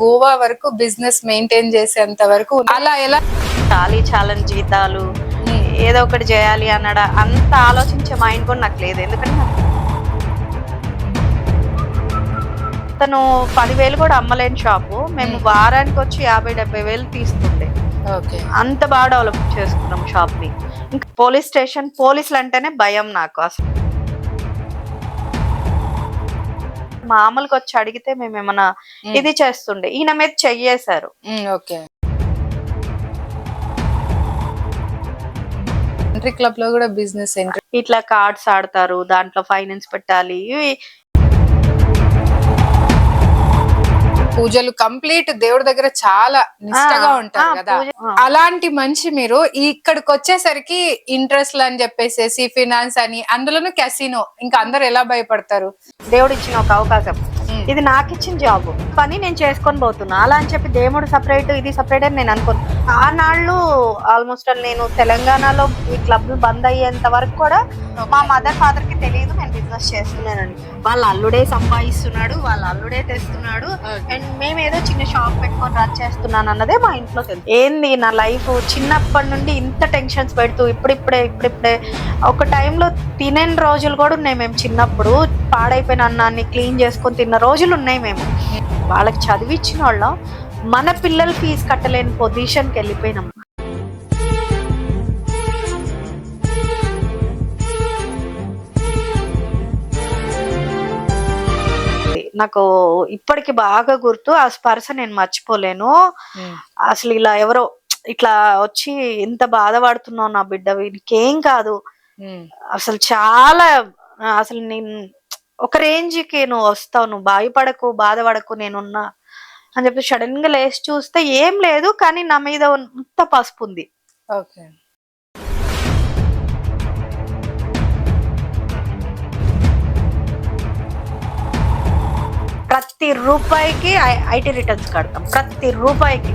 గోవా వరకు business maintain చేసేంత వరకు అలా ఎలా ఛాలెంజ్ జీతాలు ఏదో ఒకటి చేయాలి అన్నడ అంత ఆలోచించే మైండ్ కూడా నాకు లేదు. ఎందుకంటే తను 10,000 కూడా అమ్మలేని షాపు మేము వారానికి వచ్చి 50-70 తీస్తుండే. అంత బాగా డెవలప్ చేసుకున్నాం షాప్ ని. ఇంకా పోలీస్ స్టేషన్ పోలీసులు అంటేనే భయం నాకు. అసలు మామూలుగా వచ్చి అడిగితే మేము ఏమన్నా ఇది చేస్తుండే, ఈయన మీద చెయ్యేశారు. ఎంట్రీ క్లబ్ లో కూడా బిజినెస్ ఇట్లా కార్డ్స్ ఆడతారు, దాంట్లో ఫైనాన్స్ పెట్టాలి. పూజలు కంప్లీట్ దేవుడి దగ్గర చాలా నిష్టగా ఉంటారు కదా. అలాంటి మనిషి మీరు ఇక్కడికి వచ్చేసరికి ఇంట్రెస్ట్ అని చెప్పేసి ఫినాన్స్ అని, అందులోనూ క్యాసినో, ఇంకా అందరు ఎలా భయపడతారు. దేవుడు ఇచ్చిన ఒక అవకాశం, ఇది నాకు ఇచ్చిన జాబ్, పని నేను చేసుకొని పోతున్నా. అలా అని చెప్పి దేవుడు సపరేట్ ఇది సపరేట్ అని నేను అనుకోను. ఆనాళ్ళు ఆల్మోస్ట్ నేను తెలంగాణలో ఈ క్లబ్లు బంద్ అయ్యేంత వరకు కూడా మా మదర్ ఫాదర్ కి తెలియదు నేను బిజినెస్ చేస్తున్నానని. వాళ్ళ అల్లుడే సంపాదిస్తున్నాడు, వాళ్ళ అల్లుడే తెస్తున్నాడు, అండ్ మేమేదో చిన్న షాప్ పెట్టుకొని రన్ చేస్తున్నాను అన్నదే మా ఇంట్లో తెలుసు. ఏంది నా లైఫ్ చిన్నప్పటి నుండి ఇంత టెన్షన్స్ పెడుతూ ఇప్పుడిప్పుడే ఒక టైంలో తినని రోజులు కూడా ఉన్నాయి. మేము చిన్నప్పుడు పాడైపోయిన అన్నాన్ని క్లీన్ చేసుకొని తిన్న రోజులు ఉన్నాయి. మేము వాళ్ళకి చదివిచ్చిన వాళ్ళం, మన పిల్లలు ఫీజు కట్టలేని పొజిషన్కి వెళ్ళిపోయినాం. నాకు ఇప్పటికి బాగా గుర్తు, ఆ స్పర్శ నేను మర్చిపోలేను. అసలు ఇలా ఎవరో ఇట్లా వచ్చి ఎంత బాధపడుతున్నావు నా బిడ్డ, వీడికేం కాదు అసలు చాలా, అసలు నేను ఒక రేంజ్ కి నువ్వు వస్తావు, నువ్వు భయపడకు బాధపడకు నేనున్నా అని చెప్పి సడన్ గా లేచి చూస్తే ఏం లేదు, కానీ నా మీద అంత పసుపు ఉంది. ప్రతి రూపాయికి ఐటీ రిటర్న్స్ కడతాం, ప్రతి రూపాయికి.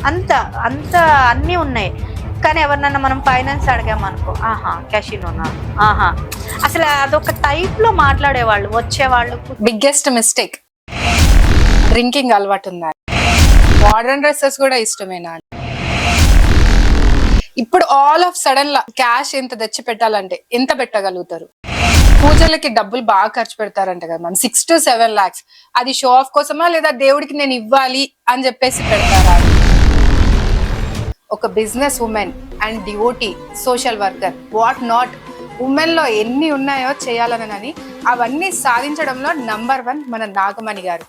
అంత అంత అన్నీ ఉన్నాయి. కానీ ఎవరినన్నా మనం ఫైనాన్స్ అడిగామనుకో, ఆహా క్యాషినోనా, ఆహా. అసలు అదొక టైప్ లో మాట్లాడేవాళ్ళు వచ్చేవాళ్ళు. బిగ్గెస్ట్ మిస్టేక్, డ్రింకింగ్ అలవాటు ఉందా, మోడర్న్ డ్రెస్సెస్ కూడా ఇష్టమేనా. ఇప్పుడు all of sudden law cash ఎంత తెచ్చి పెట్టాలంటే ఎంత పెట్టగలుగుతారు. పూజలకి డబ్బులు బాగా ఖర్చు పెడతారంట కదా మనం, 6 to 7 lakhs. అది షో ఆఫ్ కోసమా లేదా దేవుడికి నేను ఇవ్వాలి అని చెప్పేసి పెడతారా. ఒక business women and devotee, social worker, what not, women లో ఎన్ని ఉన్నాయో చేయాలని, అవన్నీ సాధించడంలో నంబర్ 1 మన నాగమణి గారు.